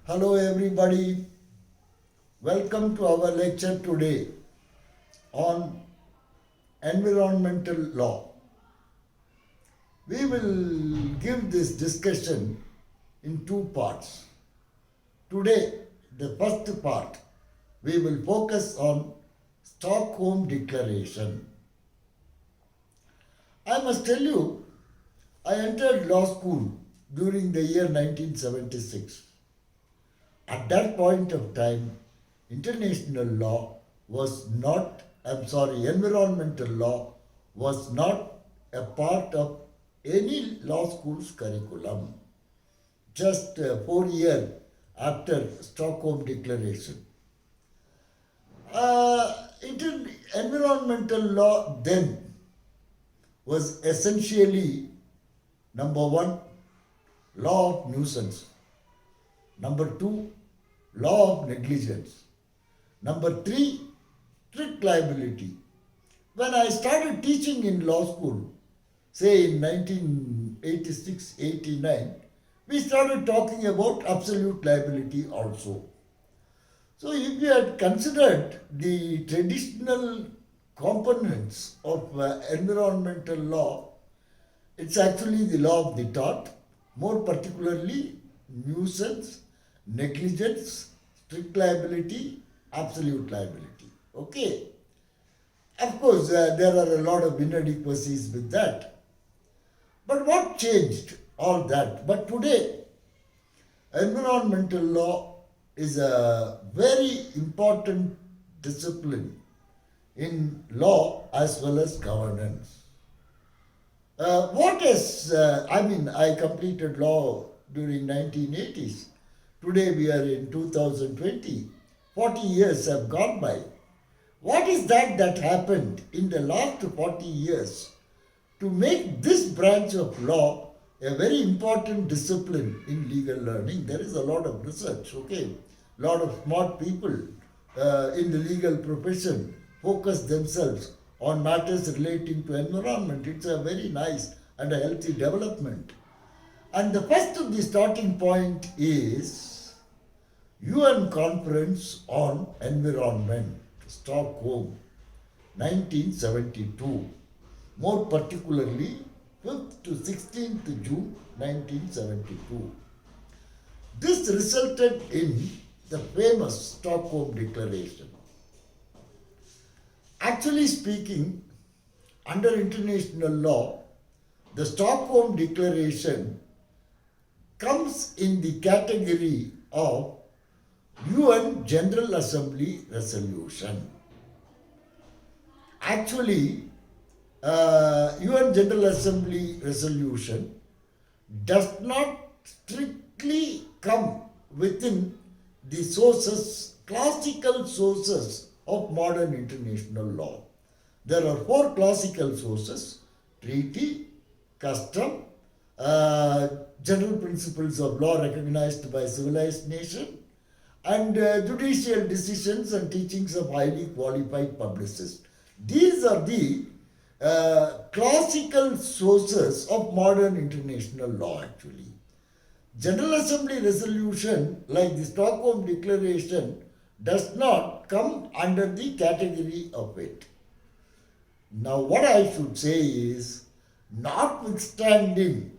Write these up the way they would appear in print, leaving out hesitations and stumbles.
Hello everybody, welcome to our lecture today on environmental law. We will give this discussion in two parts. Today, the first part, we will focus on Stockholm Declaration. I must tell you, I entered law school during the year 1976. At that point of time, international law was not, environmental law was not a part of any law school's curriculum. Just 4 years after Stockholm Declaration. Environmental law then was essentially number one, law of nuisance. Number two, law of negligence. Number three, strict liability. When I started teaching in law school, say in 1986-89, we started talking about absolute liability also. So if we had considered the traditional components of environmental law, it's actually the law of the tort, more particularly nuisance, negligence, strict liability, absolute liability. Okay. Of course, there are a lot of inadequacies with that. But what changed all that? But today, environmental law is a very important discipline in law as well as governance. I completed law during 1980s. Today we are in 2020. 40 years have gone by. What is that happened in the last 40 years to make this branch of law a very important discipline in legal learning? There is a lot of research, okay? A lot of smart people in the legal profession focus themselves on matters relating to environment. It's a very nice and a healthy development. And the first of the starting point is UN Conference on Environment, Stockholm, 1972. More particularly, 5th to 16th June 1972. This resulted in the famous Stockholm Declaration. Actually speaking, under international law, the Stockholm Declaration comes in the category of UN General Assembly resolution. Actually, UN General Assembly resolution does not strictly come within the sources, classical sources of modern international law. There are 4 classical sources: treaty, custom, general principles of law recognized by civilized nation, and judicial decisions and teachings of highly qualified publicists. These are the classical sources of modern international law actually. General Assembly resolution like the Stockholm Declaration does not come under the category of it. Now what I should say is, notwithstanding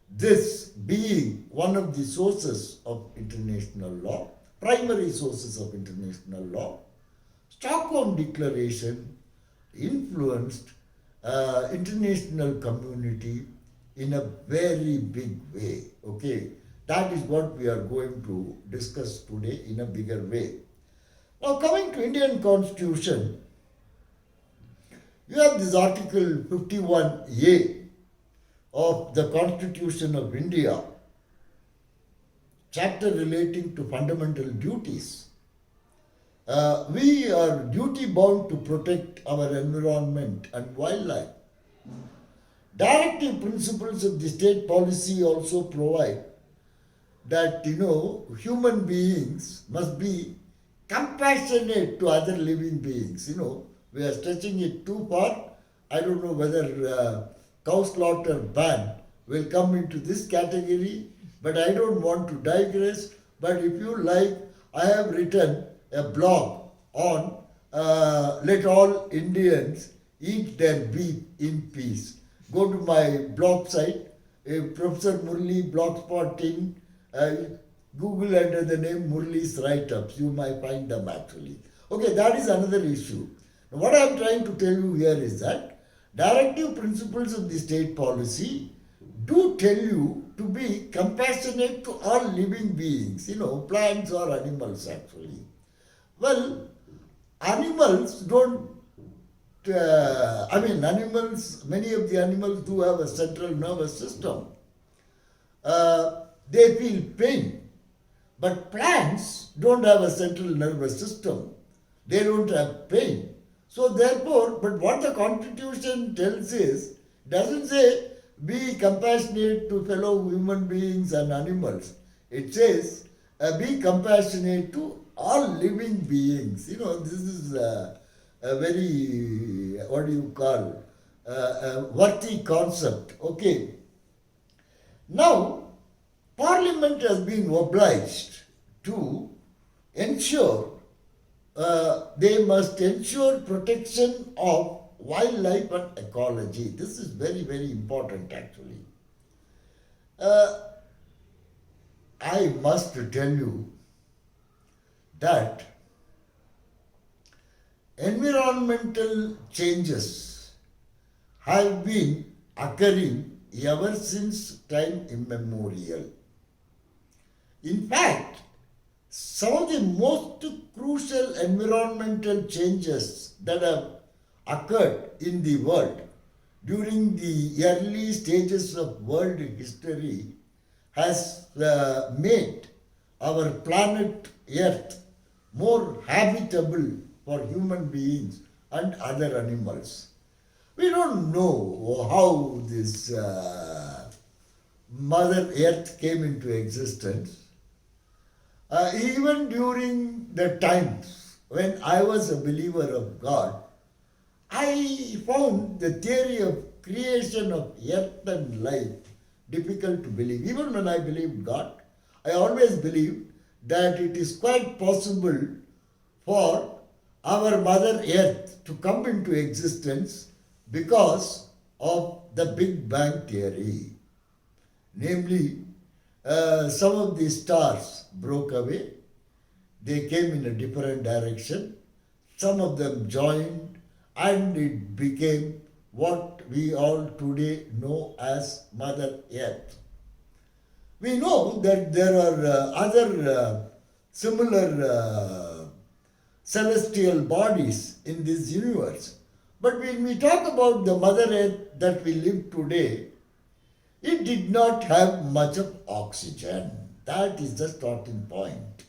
this being one of the sources of international law, primary sources of international law, Stockholm Declaration influenced international community in a very big way. Okay, that is what we are going to discuss today in a bigger way. Now coming to Indian Constitution, you have this Article 51A of the Constitution of India, chapter relating to fundamental duties. We are duty bound to protect our environment and wildlife. Directive principles of the state policy also provide that, human beings must be compassionate to other living beings. We are stretching it too far. I don't know whether cow slaughter ban will come into this category But I don't want to digress. But if you like, I have written a blog on let all Indians eat their beef in peace. Go to my blog site, Professor Murali blogspotting, Google under the name Murali'S write-ups. You might find them actually. Okay, that is another issue. Now, what I am trying to tell you here is that directive principles of the state policy do tell you to be compassionate to all living beings, plants or animals actually. Well, animals don't, animals, many of the animals do have a central nervous system. They feel pain. But plants don't have a central nervous system. They don't have pain. So therefore, but what the Constitution tells is, doesn't say be compassionate to fellow human beings and animals. It says be compassionate to all living beings. This is a very, what do you call, a worthy concept. Okay. Now, Parliament has been obliged to ensure, they must ensure protection of wildlife and ecology. This is very, very important actually. I must tell you that environmental changes have been occurring ever since time immemorial. In fact, some of the most crucial environmental changes that have occurred in the world during the early stages of world history has made our planet Earth more habitable for human beings and other animals. We don't know how this Mother Earth came into existence. Even during the times when I was a believer of God, I found the theory of creation of earth and life difficult to believe. Even when I believed God, I always believed that it is quite possible for our Mother Earth to come into existence because of the Big Bang theory. Namely, some of the stars broke away, they came in a different direction, some of them joined, and it became what we all today know as Mother Earth. We know that there are other similar celestial bodies in this universe. But when we talk about the Mother Earth that we live today, it did not have much of oxygen. That is the starting point,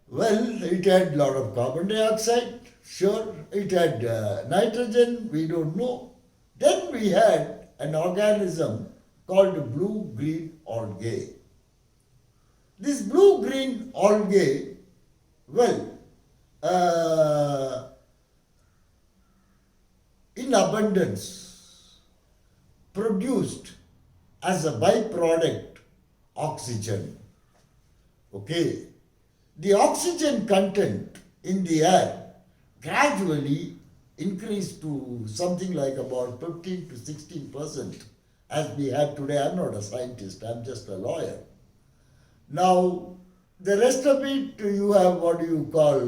Well, it had a lot of carbon dioxide, sure. It had nitrogen, we don't know. Then we had an organism called blue-green algae. This blue-green algae, in abundance, produced as a byproduct oxygen. Okay. The oxygen content in the air gradually increased to something like about 15 to 16% as we have today. I'm not a scientist, I'm just a lawyer. Now, the rest of it, you have what you call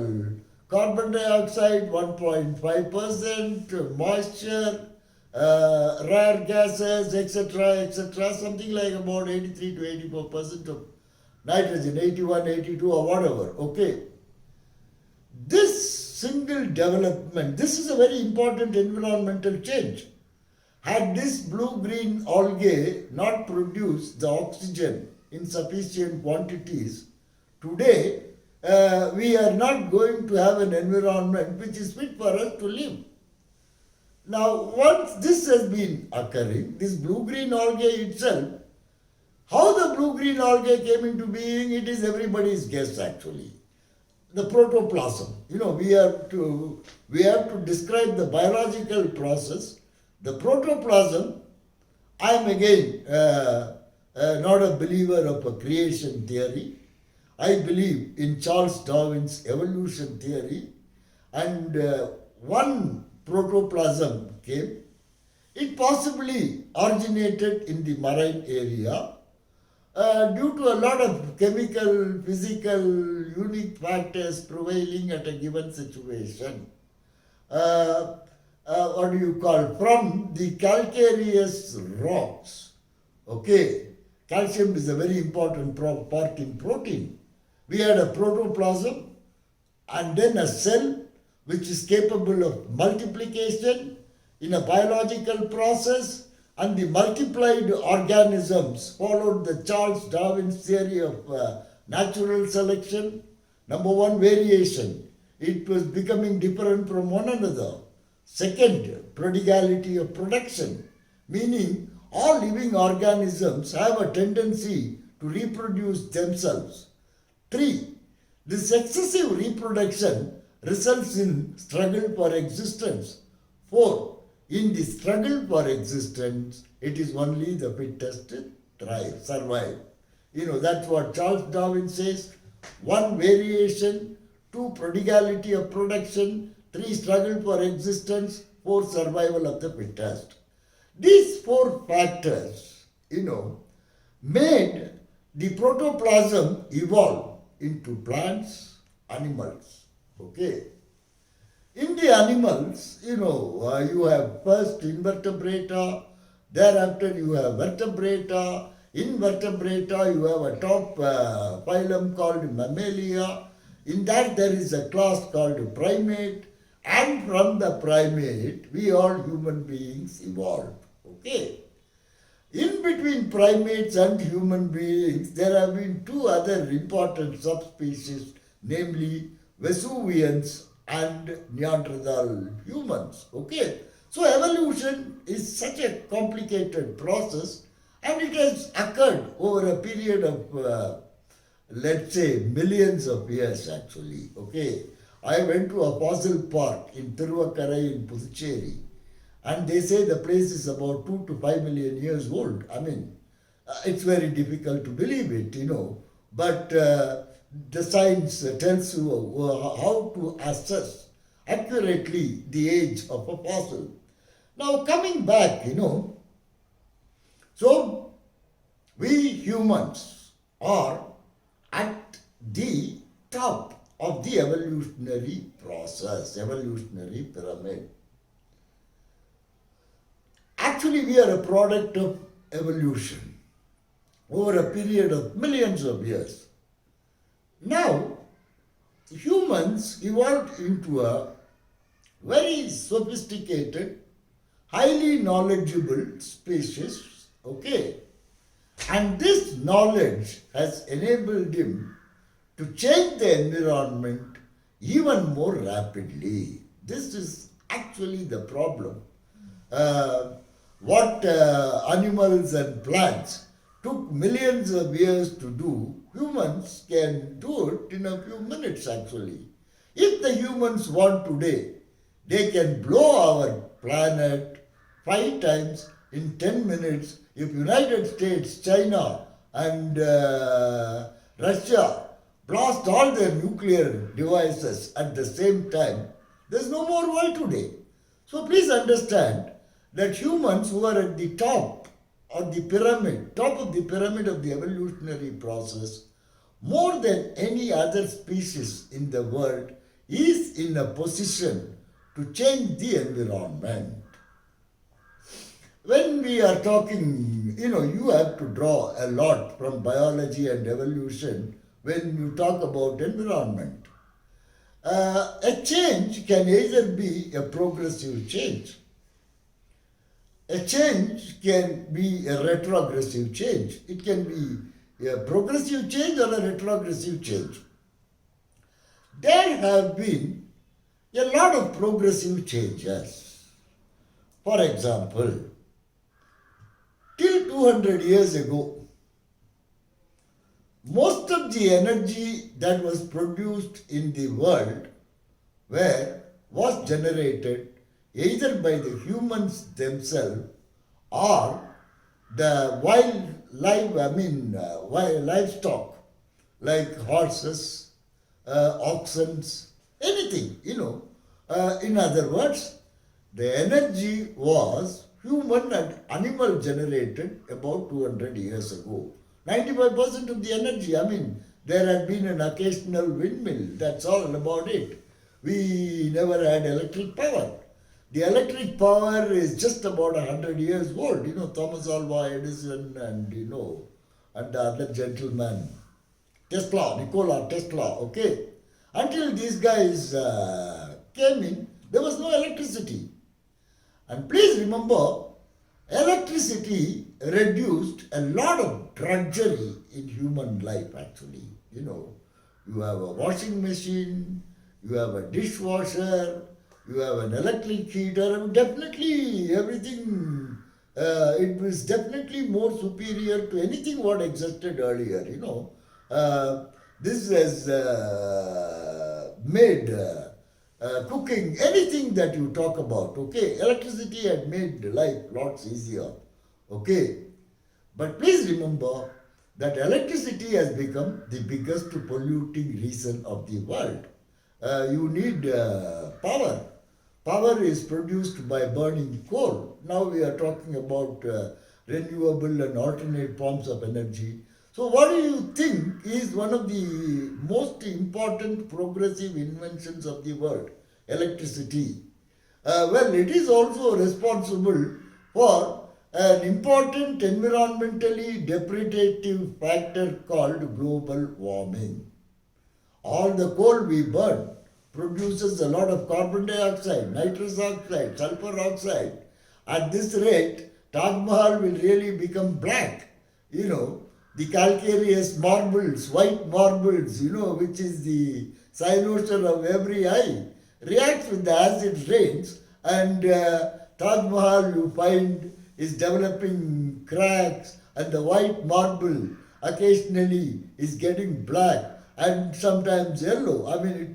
carbon dioxide, 1.5%, moisture, rare gases, etc., something like about 83 to 84% of nitrogen, 81, 82 or whatever, okay. This single development, this is a very important environmental change. Had this blue-green algae not produced the oxygen in sufficient quantities, today we are not going to have an environment which is fit for us to live. Now, once this has been occurring, this blue-green algae itself, how the blue-green algae came into being, it is everybody's guess actually. The protoplasm, we have to describe the biological process. The protoplasm, I am again not a believer of a creation theory. I believe in Charles Darwin's evolution theory, and one protoplasm came. It possibly originated in the marine area due to a lot of chemical, physical, unique factors prevailing at a given situation. What do you call? From the calcareous rocks. Okay, calcium is a very important part in protein. We had a protoplasm and then a cell which is capable of multiplication in a biological process, and the multiplied organisms followed the Charles Darwin's theory of natural selection. Number one, variation. It was becoming different from one another. Second, prodigality of production, meaning all living organisms have a tendency to reproduce themselves. 3. This excessive reproduction results in struggle for existence. 4. In the struggle for existence, it is only the fittest thrive, survive. That's what Charles Darwin says. 1. Variation. 2. Prodigality of production. 3. Struggle for existence. 4. Survival of the fittest. These 4 factors, made the protoplasm evolve into plants, animals. Okay. In the animals, you have first invertebrata, thereafter you have vertebrata. In vertebrata, you have a top phylum called Mammalia. In that, there is a class called primate. And from the primate, we all human beings evolved. Okay. In between primates and human beings, there have been 2 other important subspecies, namely Vesuvians and Neanderthal humans. Okay. So evolution is such a complicated process, and it has occurred over a period of, let's say, millions of years actually. Okay. I went to a fossil park in Tiruvakkarai in Puducherry, and they say the place is about 2 to 5 million years old. I mean, it's very difficult to believe it, but the science tells you how to assess accurately the age of a fossil. Now coming back, so we humans are at the top of the evolutionary process, evolutionary pyramid. Actually, we are a product of evolution over a period of millions of years. Now, humans evolved into a very sophisticated, highly knowledgeable species, okay? And this knowledge has enabled him to change the environment even more rapidly. This is actually the problem. What animals and plants took millions of years to do, humans can do it in a few minutes actually. If the humans want today, they can blow our planet 5 times in 10 minutes. If United States, China and Russia blast all their nuclear devices at the same time, there's no more world today. So please understand that humans who are at the top of the pyramid of the evolutionary process, more than any other species in the world, is in a position to change the environment. When we are talking, you have to draw a lot from biology and evolution when you talk about environment. A change can either be a progressive change. A change can be a retrogressive change. It can be a progressive change or a retrogressive change. There have been a lot of progressive changes. For example, till 200 years ago, most of the energy that was produced in the world was generated either by the humans themselves or the livestock, like horses, oxen, anything, in other words, the energy was human and animal generated about 200 years ago. 95% of the energy, there had been an occasional windmill, that's all about it. We never had electric power. The electric power is just about 100 years old. Thomas Alva Edison and the other gentleman, Nikola Tesla, okay. Until these guys came in, there was no electricity. And please remember, electricity reduced a lot of drudgery in human life actually. You have a washing machine, you have a dishwasher, you have an electric heater, and definitely everything, it was definitely more superior to anything what existed earlier, This has made cooking, anything that you talk about, okay? Electricity had made life lots easier, okay? But please remember that electricity has become the biggest polluting reason of the world. You need power. Power is produced by burning coal. Now we are talking about renewable and alternate forms of energy. So what do you think is one of the most important progressive inventions of the world? Electricity. Well, it is also responsible for an important environmentally depredative factor called global warming. All the coal we burn produces a lot of carbon dioxide, nitrous oxide, sulfur oxide. At this rate, Taj Mahal will really become black. The calcareous marbles, white marbles, which is the cynosure of every eye, reacts with the acid rains, and Taj Mahal, you find, is developing cracks, and the white marble occasionally is getting black and sometimes yellow.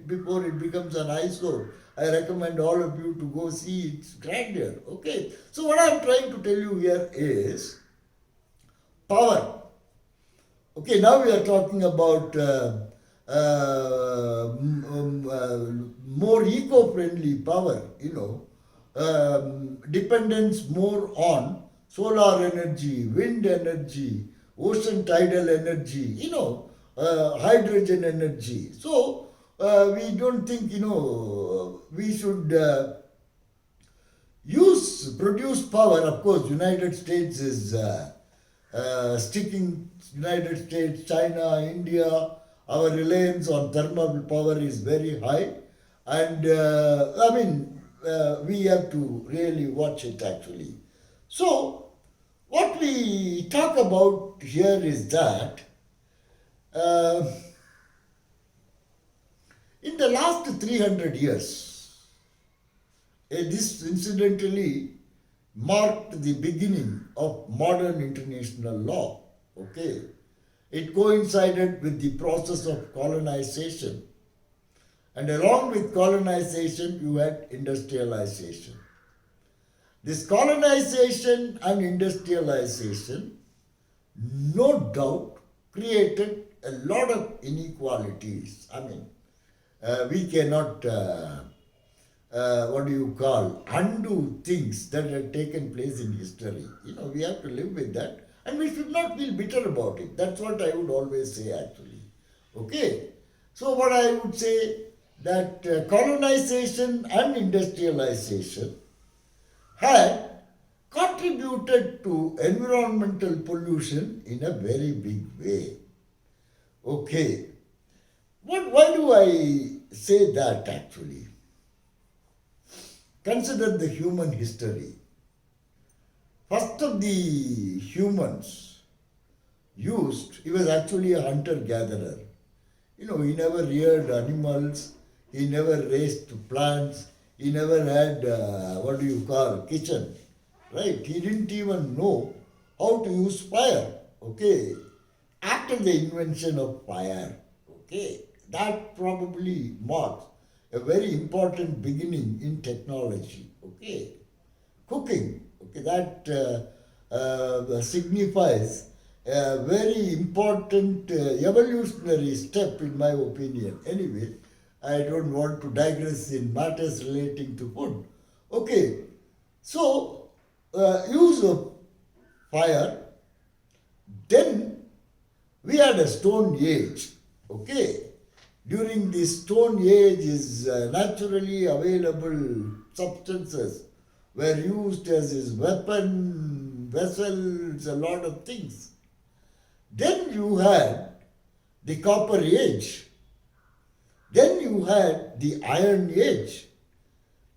Before it becomes an eyesore, I recommend all of you to go see its grandeur. Okay, so what I'm trying to tell you here is power. Okay, now we are talking about more eco-friendly power, dependence more on solar energy, wind energy, ocean tidal energy, hydrogen energy. So, we don't think, we should produce power. Of course, United States is United States, China, India, our reliance on thermal power is very high, and we have to really watch it actually. So, what we talk about here is that in the last 300 years, this incidentally marked the beginning of modern international law. Okay, it coincided with the process of colonization, and along with colonization, you had industrialization. This colonization and industrialization, no doubt, created a lot of inequalities. We cannot, undo things that have taken place in history. We have to live with that, and we should not feel bitter about it. That's what I would always say actually. Okay, so what I would say that colonization and industrialization had contributed to environmental pollution in a very big way. Okay, why do I say that actually? Consider the human history. First of the humans he was actually a hunter-gatherer. He never reared animals, he never raised plants, he never had, kitchen, right? He didn't even know how to use fire, okay? After the invention of fire, okay? That probably marks a very important beginning in technology, okay? Cooking, okay, that signifies a very important evolutionary step in my opinion. Anyway, I don't want to digress in matters relating to food. Okay, so use of fire, then we had a stone age. Okay, during the stone age is naturally available substances were used as his weapon, vessels, a lot of things. Then you had the copper age. Then you had the iron age.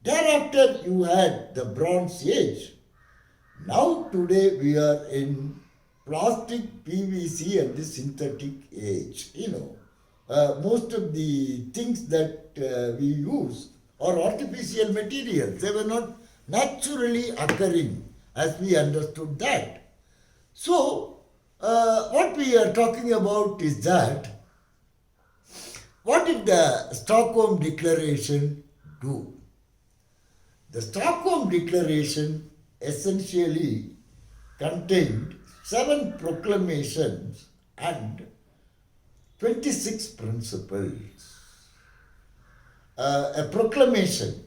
Thereafter you had the bronze age. Now today we are in plastic, PVC and the synthetic age. Most of the things that we use are artificial materials. They were not naturally occurring as we understood that. So, what we are talking about is that what did the Stockholm Declaration do? The Stockholm Declaration essentially contained 7 proclamations and 26 principles. A proclamation.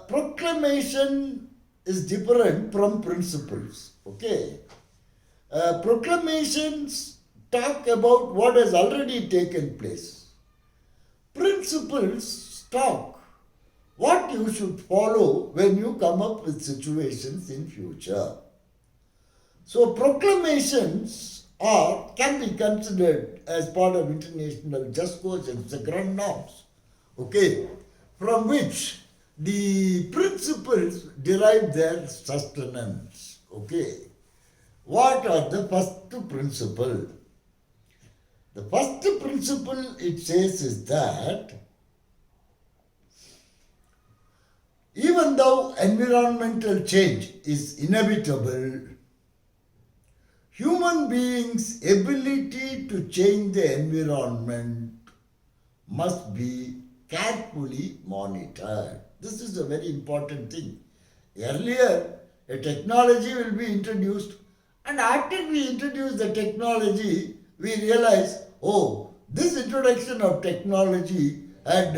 Proclamation is different from principles. Okay. Proclamations talk about what has already taken place. Principles talk what you should follow when you come up with situations in future. So proclamations can be considered as part of international just causes, the ground norms, okay, from which the principles derive their sustenance. Okay. What are the first principle? The first principle it says is that even though environmental change is inevitable, human beings' ability to change the environment must be carefully monitored. This is a very important thing. Earlier, a technology will be introduced, and after we introduce the technology, we realize, oh, this introduction of technology had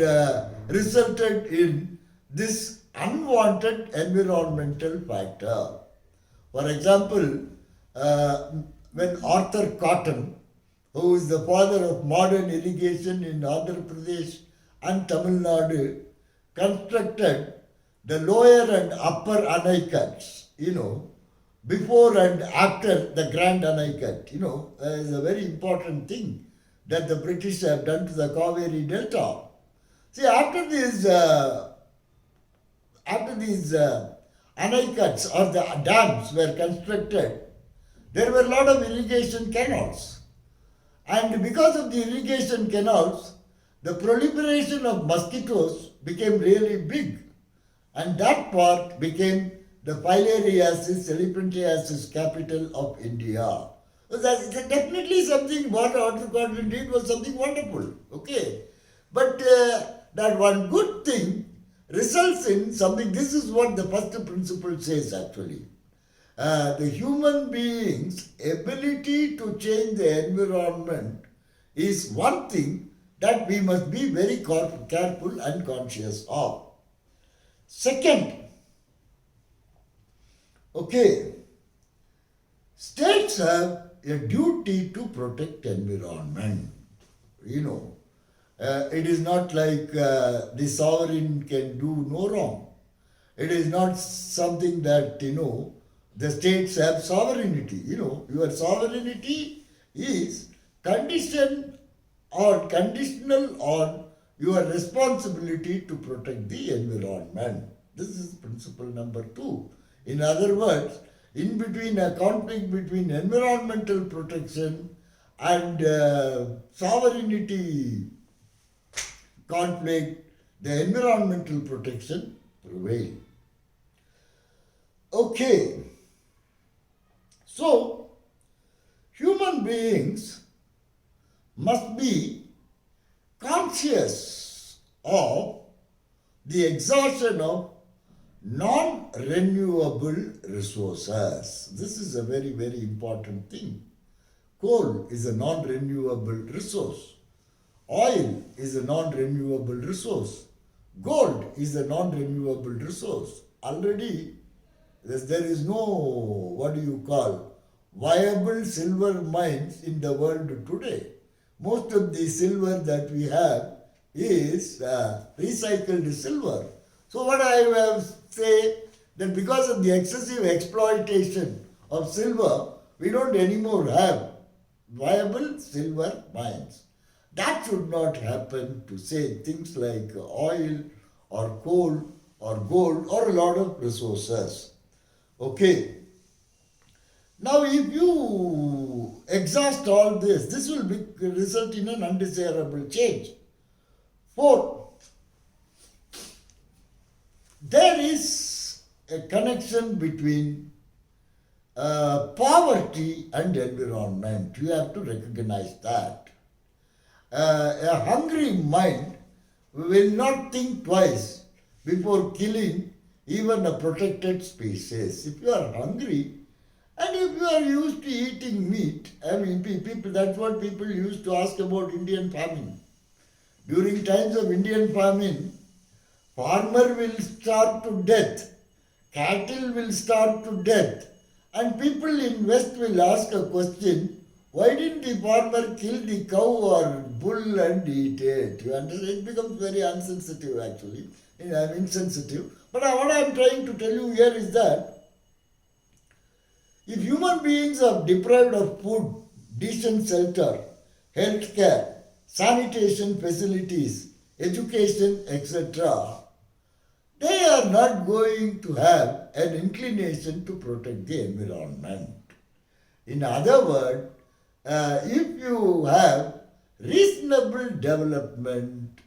resulted in this unwanted environmental factor. For example, when Arthur Cotton, who is the father of modern irrigation in Andhra Pradesh and Tamil Nadu, constructed the lower and upper Anaikats, before and after the Grand Anaikat, is a very important thing that the British have done to the Kaveri Delta. See, after these Anaikats or the dams were constructed, there were a lot of irrigation canals. And because of the irrigation canals, the proliferation of mosquitoes became really big. And that part became the filariasis, elephantiasis capital of India. So that's definitely something what Arthur Cotton did was something wonderful. Okay. But that one good thing results in something. This is what the first principle says actually. The human being's ability to change the environment is one thing that we must be very careful and conscious of. Second, okay, states have a duty to protect environment. It is not like the sovereign can do no wrong. It is not something that, the states have sovereignty. Your sovereignty is conditional on your responsibility to protect the environment. This is principle number 2. In other words, in between a conflict between environmental protection and sovereignty conflict, the environmental protection prevails. Okay. So, human beings must be conscious of the exhaustion of non-renewable resources. This is a very, very important thing. Coal is a non-renewable resource. Oil is a non-renewable resource. Gold is a non-renewable resource. Already there is no, what do you call, viable silver mines in the world today. Most of the silver that we have is recycled silver. So what I will say, that because of the excessive exploitation of silver, we don't anymore have viable silver mines. That should not happen to say things like oil or coal or gold or a lot of resources. Okay. Now if you exhaust all this, this will result in an undesirable change. Fourth, there is a connection between poverty and environment. You have to recognize that. A hungry mind will not think twice before killing even a protected species. If you are hungry and if you are used to eating meat, I mean, people, that's what people used to ask about Indian farming. During times of Indian famine, farmer will starve to death, cattle will starve to death, and people in West will ask a question, why didn't the farmer kill the cow or bull and eat it? You understand? It becomes very insensitive actually, insensitive. But what I am trying to tell you here is that if human beings are deprived of food, decent shelter, health care, sanitation facilities, education, etc., they are not going to have an inclination to protect the environment. In other words, if you have reasonable development,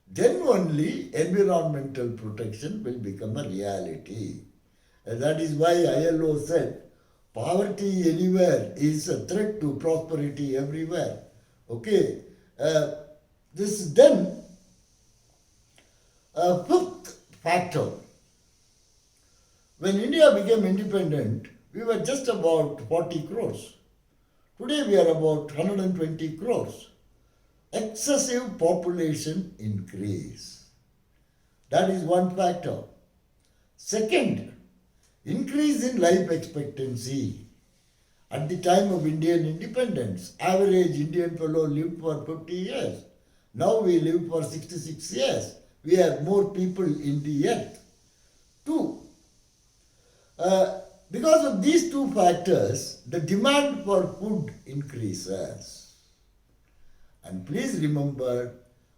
then only environmental protection will become a reality. That is why ILO said, poverty anywhere is a threat to prosperity everywhere. Okay. This then, fifth factor. When India became independent, we were just about 40 crores. Today we are about 120 crores. Excessive population increase. That is one factor. Second, increase in life expectancy. At the time of Indian independence, average Indian fellow lived for 50 years. Now we live for 66 years. We have more people in the earth. Two, because of these two factors, the demand for food increases. And please remember,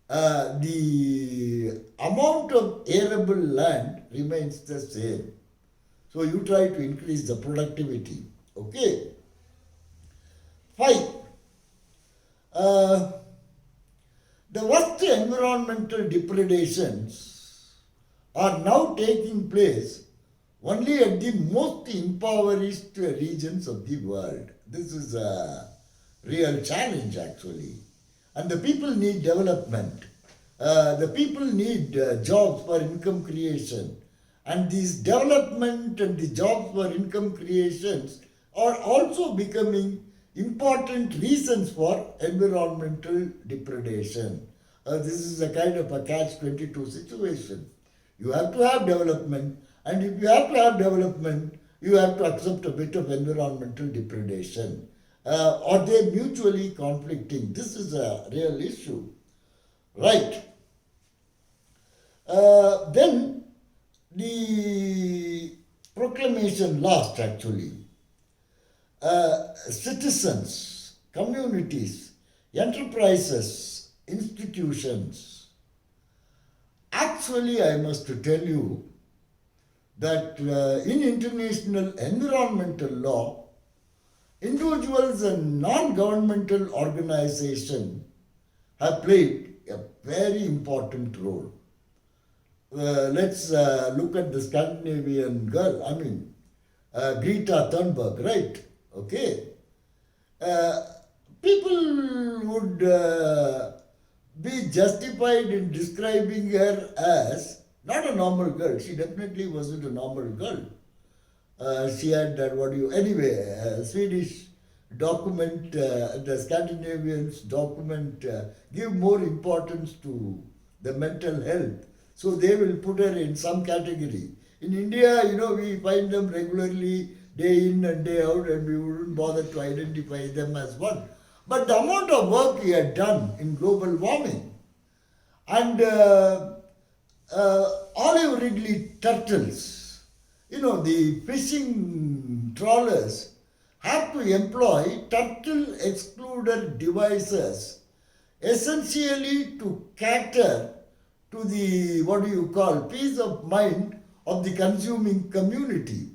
the amount of arable land remains the same. So you try to increase the productivity. Okay. 5. The worst environmental depredations are now taking place only at the most impoverished regions of the world. This is a real challenge actually. And the people need development. The people need jobs for income creation. And these development and the jobs for income creations are also becoming important reasons for environmental depredation. This is a kind of a catch-22 situation. You have to have development, and if you have to have development, you have to accept a bit of environmental depredation. Are they mutually conflicting? This is a real issue. Right. Then the proclamation last actually. Citizens, communities, enterprises, institutions. Actually, I must tell you that in international environmental law, individuals and non-governmental organizations have played a very important role. Let's look at the Scandinavian girl, Greta Thunberg, right? Okay. People would be justified in describing her as Not a normal girl. She definitely wasn't a normal girl. She had that, anyway, Swedish document, the Scandinavians document give more importance to the mental health. So they will put her in some category. In India, we find them regularly day in and day out, and we wouldn't bother to identify them as one. But the amount of work he had done in global warming and olive ridley turtles, the fishing trawlers have to employ turtle excluder devices essentially to cater to the, peace of mind of the consuming community.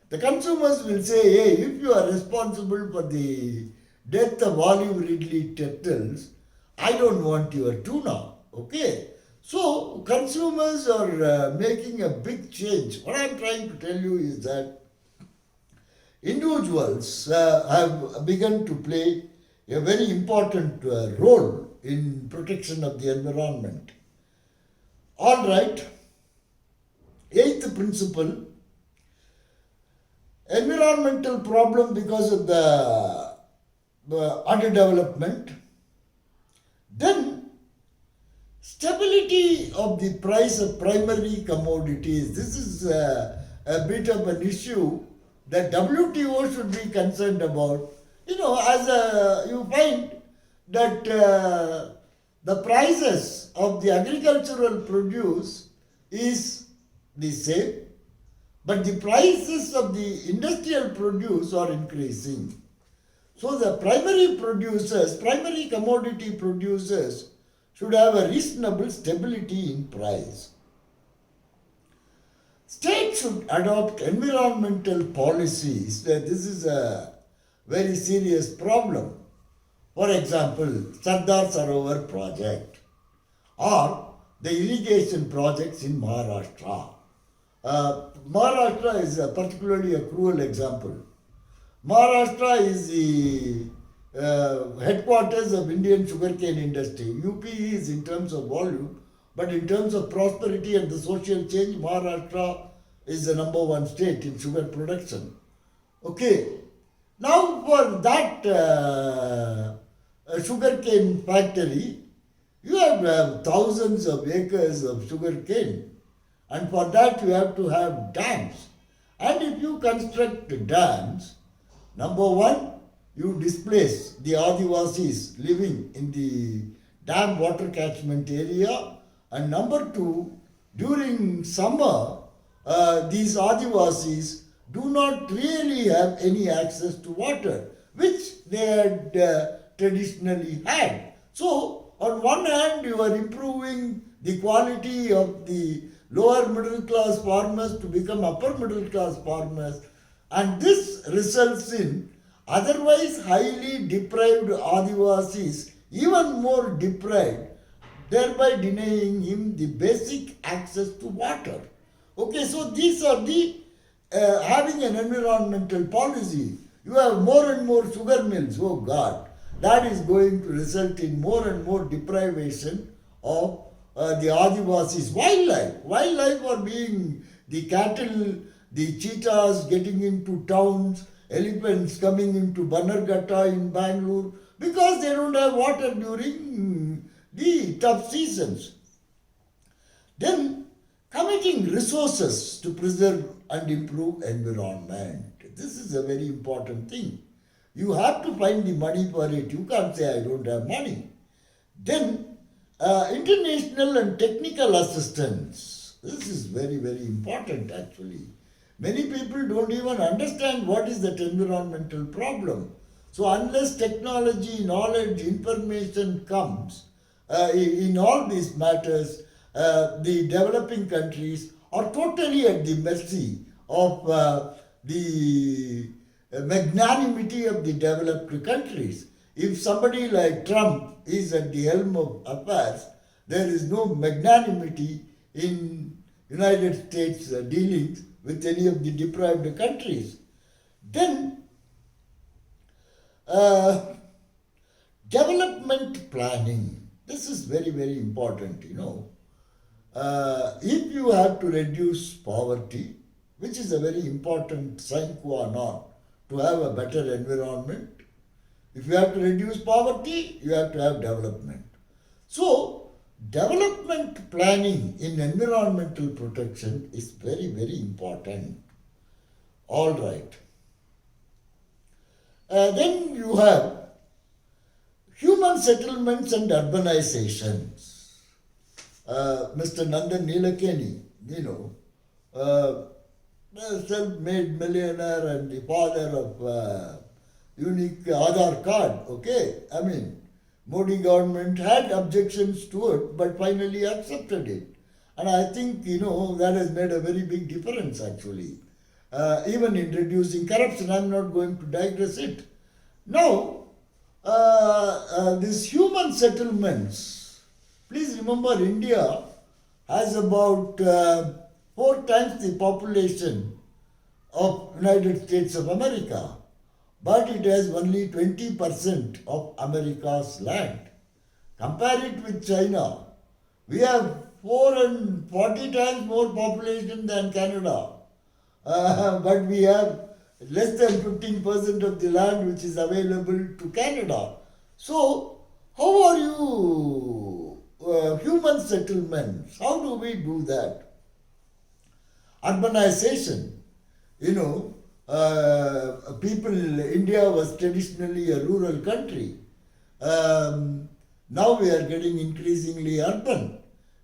The consumers will say, hey, if you are responsible for the death of olive ridley turtles, I don't want your tuna. Okay? So, consumers are making a big change. What I'm trying to tell you is that individuals have begun to play a very important role in protection of the environment. All right. Eighth principle, environmental problem because of the underdevelopment. Then, stability of the price of primary commodities. This is a bit of an issue that WTO should be concerned about. You find that the prices of the agricultural produce is the same, but the prices of the industrial produce are increasing. So the primary commodity producers should have a reasonable stability in price. States should adopt environmental policies. This is a very serious problem. For example, Sardar Sarovar project or the irrigation projects in Maharashtra. Maharashtra is particularly a cruel example. Maharashtra is the headquarters of Indian sugarcane industry. UP is in terms of volume, but in terms of prosperity and the social change, Maharashtra is the number one state in sugar production. Okay, now for that sugarcane factory, you have to have thousands of acres of sugarcane, and for that you have to have dams. And if you construct dams, number one, you displace the Adivasis living in the dam water catchment area, and number two, during summer, these Adivasis do not really have any access to water, which they had traditionally had. So, on one hand, you are improving the quality of the lower middle class farmers to become upper middle class farmers, and this results in otherwise highly deprived Adivasis even more deprived, thereby denying him the basic access to water. Okay, so these are the having an environmental policy. You have more and more sugar mills. Oh God, that is going to result in more and more deprivation of the Adivasis. Wildlife are being the cattle, the cheetahs getting into towns, elephants coming into Bannerghatta in Bangalore because they don't have water during the tough seasons. Then committing resources to preserve and improve environment. This is a very important thing. You have to find the money for it. You can't say I don't have money. Then international and technical assistance. This is very, very important actually. Many people don't even understand what is that environmental problem. So unless technology, knowledge, information comes in all these matters, the developing countries are totally at the mercy of the magnanimity of the developed countries. If somebody like Trump is at the helm of affairs, there is no magnanimity in United States dealings with any of the deprived countries. Then, development planning. This is very, very important, If you have to reduce poverty, which is a very important sine qua non to have a better environment, if you have to reduce poverty, you have to have development. So, development planning in environmental protection is very, very important. All right. Then you have human settlements and urbanizations. Mr. Nandan Nilekani, self-made millionaire and the father of unique Aadhaar card, okay? I mean, Modi government had objections to it, but finally accepted it. And I think, that has made a very big difference actually. Even in reducing corruption, I'm not going to digress it. Now, these human settlements, please remember India has about 4 times the population of United States of America, but it has only 20% of America's land. Compare it with China. We have 440 times more population than Canada, but we have less than 15% of the land which is available to Canada. So, how are you human settlements? How do we do that? Urbanization. India was traditionally a rural country. Now we are getting increasingly urban.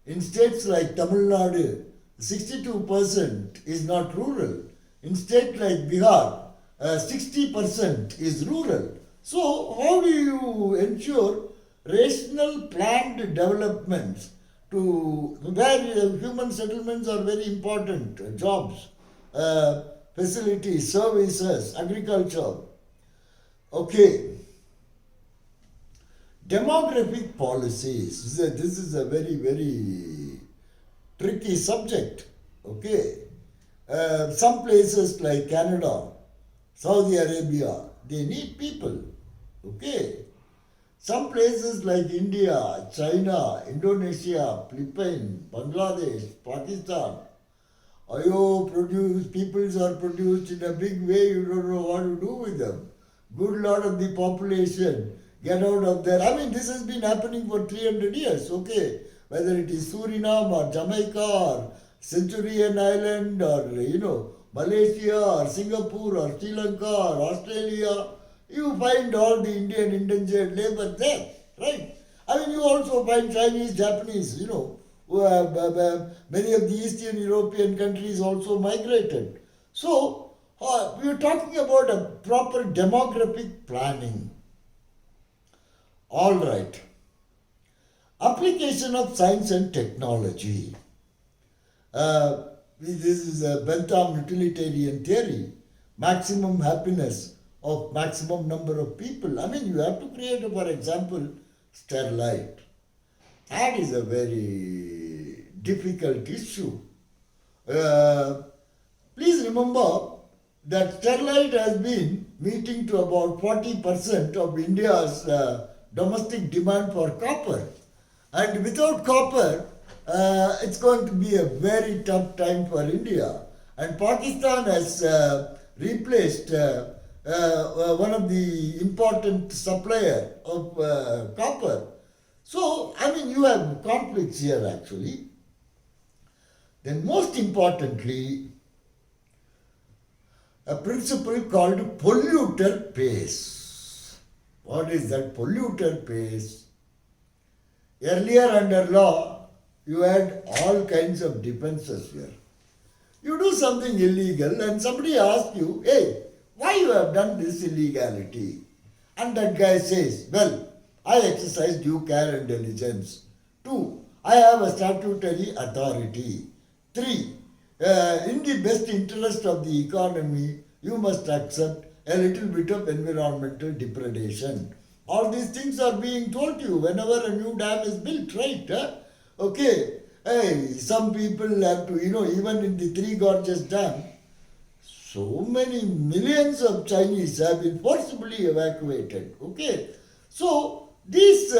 In states like Tamil Nadu, 62% is not rural. In states like Bihar, 60% is rural. So how do you ensure rational planned developments to where human settlements are very important, jobs, facilities, services, agriculture. Okay. Demographic policies. This is a very, very tricky subject. Okay. Some places like Canada, Saudi Arabia, they need people. Okay. Some places like India, China, Indonesia, Philippines, Bangladesh, Pakistan, peoples are produced in a big way, you don't know what to do with them. Good lot of the population get out of there. I mean, this has been happening for 300 years, okay? Whether it is Suriname or Jamaica or Centurion Island or, Malaysia or Singapore or Sri Lanka or Australia, you find all the Indian indentured labor there, right? I mean, you also find Chinese, Japanese, many of the Eastern European countries also migrated. So, we are talking about a proper demographic planning. All right. Application of science and technology. This is a Bentham utilitarian theory. Maximum happiness of maximum number of people. I mean, you have to create, for example, Sterlite. That is a very difficult issue. Please remember that Sterlite has been meeting to about 40% of India's domestic demand for copper. And without copper, it's going to be a very tough time for India. And Pakistan has replaced one of the important supplier of copper. So, I mean, you have conflicts here actually. Then most importantly, a principle called polluter pays. What is that polluter pays? Earlier under law, you had all kinds of defenses here. You do something illegal and somebody asks you, hey, why you have done this illegality? And that guy says, well, I exercise due care and diligence. 2, I have a statutory authority. 3, in the best interest of the economy, you must accept a little bit of environmental depredation. All these things are being told to you whenever a new dam is built, right? Okay. Hey, some people have to, even in the Three Gorges Dam, so many millions of Chinese have been forcibly evacuated. Okay. So, these,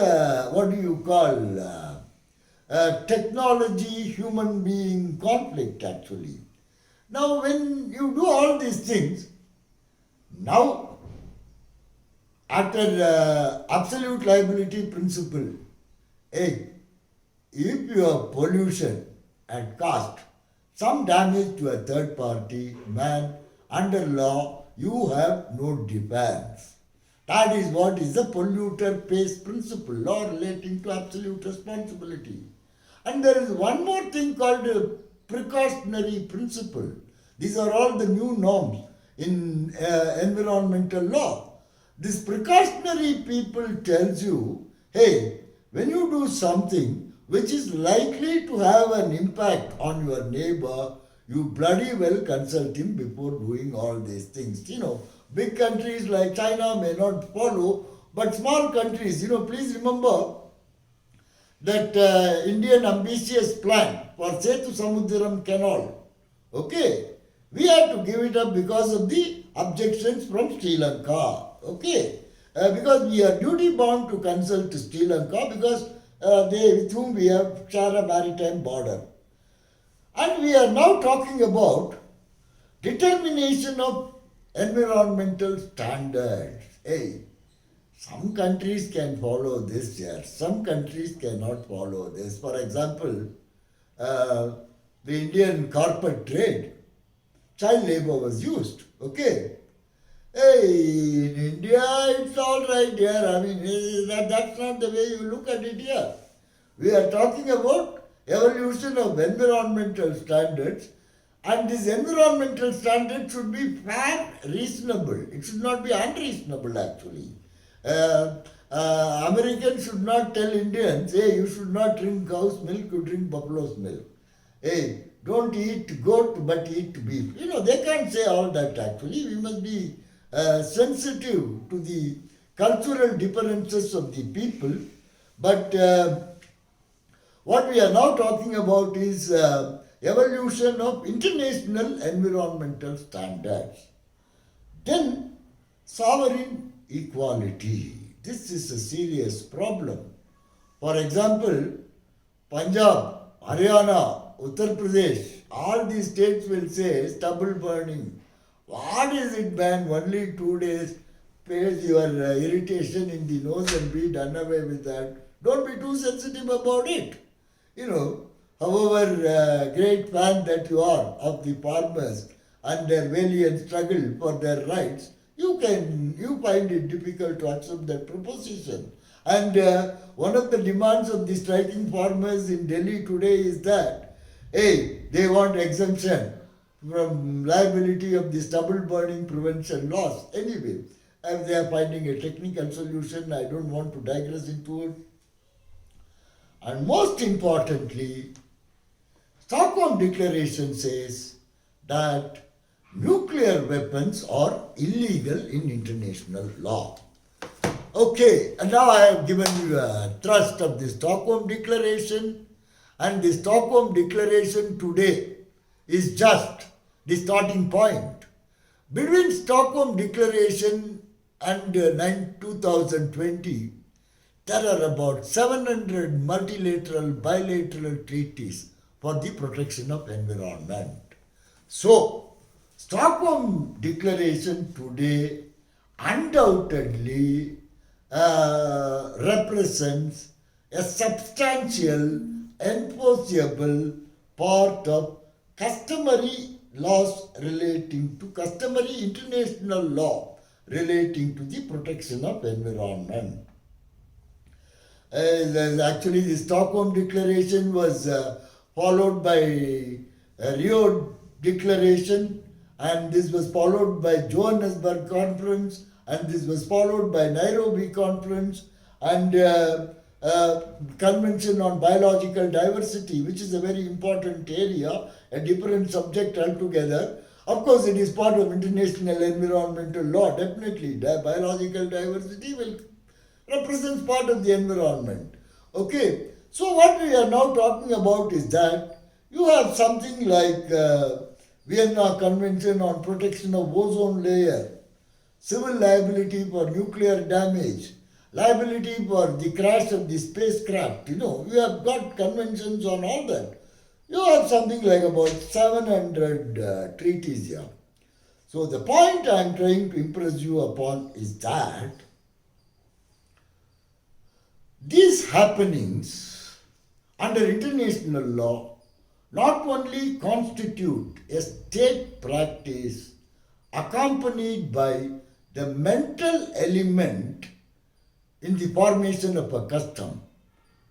technology-human being conflict actually. Now when you do all these things, now after absolute liability principle, hey, if you have pollution and caused some damage to a third party, man, under law, you have no defense. That is what is the polluter pays principle, law relating to absolute responsibility. And there is one more thing called a precautionary principle. These are all the new norms in environmental law. This precautionary people tells you, hey, when you do something which is likely to have an impact on your neighbor, you bloody well consult him before doing all these things. Big countries like China may not follow, but small countries, please remember that Indian ambitious plan for Setu Samudram Canal, okay, we had to give it up because of the objections from Sri Lanka, okay, because we are duty bound to consult Sri Lanka because they with whom we have share a maritime border. And we are now talking about determination of environmental standards. Hey, some countries can follow this here, some countries cannot follow this. For example, the Indian corporate trade, child labor was used, okay. Hey, in India it's all right here. I mean, that's not the way you look at it here. We are talking about evolution of environmental standards, and this environmental standard should be fair, reasonable. It should not be unreasonable actually. Americans should not tell Indians, hey, you should not drink cow's milk, you drink buffalo's milk. Hey, don't eat goat but eat beef. They can't say all that actually. We must be sensitive to the cultural differences of the people. But what we are now talking about is evolution of international environmental standards. Then sovereign equality. This is a serious problem. For example, Punjab, Haryana, Uttar Pradesh, all these states will say stubble burning. What is it, man? Only 2 days, face your irritation in the nose and be done away with that. Don't be too sensitive about it. However great fan that you are of the farmers and their valiant struggle for their rights, you find it difficult to accept that proposition. And one of the demands of the striking farmers in Delhi today is that, hey, they want exemption from liability of the stubble burning prevention laws. Anyway, as they are finding a technical solution, I don't want to digress into it. And most importantly, Stockholm Declaration says that nuclear weapons are illegal in international law. Okay, and now I have given you a thrust of the Stockholm Declaration, and the Stockholm Declaration today is just the starting point. Between Stockholm Declaration and 2020, there are about 700 multilateral, bilateral treaties for the protection of environment. So, Stockholm Declaration today undoubtedly represents a substantial, enforceable part of customary laws relating to customary international law relating to the protection of environment. Actually, the Stockholm Declaration was followed by Rio Declaration, and this was followed by Johannesburg Conference, and this was followed by Nairobi Conference, and Convention on Biological Diversity, which is a very important area, a different subject altogether. Of course, it is part of international environmental law, definitely. Biological diversity represents part of the environment. Okay, so what we are now talking about is that you have something like Vienna Convention on Protection of Ozone Layer, civil liability for nuclear damage, liability for the crash of the spacecraft. You have got conventions on all that. You have something like about 700 treaties here. So the point I am trying to impress you upon is that these happenings under international law not only constitute a state practice accompanied by the mental element in the formation of a custom,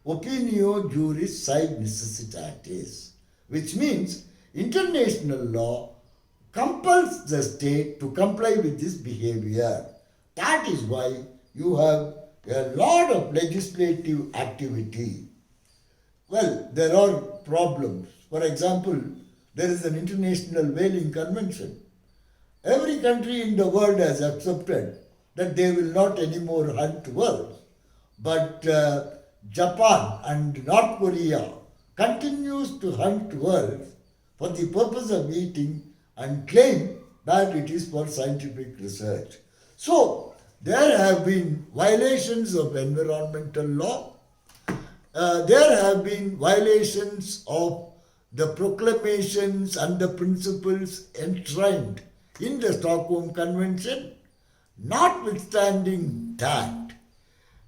opinio juris sive necessitatis, which means international law compels the state to comply with this behavior. That is why you have a lot of legislative activity. Well, there are problems. For example, there is an international whaling convention. Every country in the world has accepted that they will not anymore hunt whales. But Japan and North Korea continues to hunt whales for the purpose of eating and claim that it is for scientific research. So, there have been violations of environmental law. There have been violations of the proclamations and the principles enshrined in the Stockholm Convention. Notwithstanding that,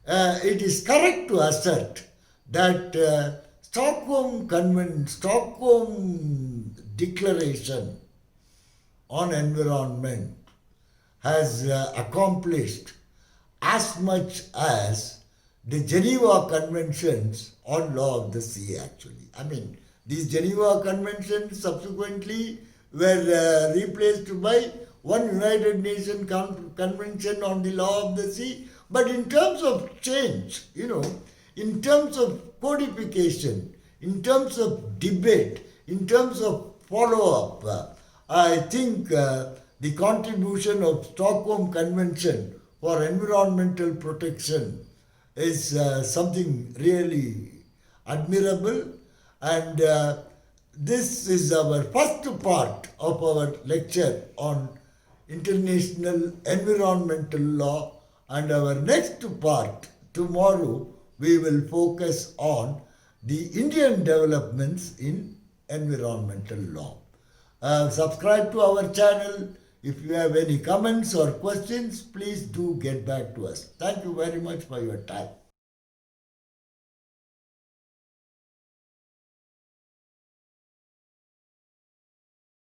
it is correct to assert that Stockholm Declaration on Environment has accomplished as much as the Geneva Conventions on Law of the Sea actually. I mean, these Geneva Conventions subsequently were replaced by one United Nations Convention on the Law of the Sea. But in terms of change, in terms of codification, in terms of debate, in terms of follow-up, I think the contribution of Stockholm Convention for environmental protection is something really admirable, and this is our first part of our lecture on international environmental law, and our next part tomorrow we will focus on the Indian developments in environmental law. Subscribe to our channel. If you have any comments or questions, please do get back to us. Thank you very much for your time.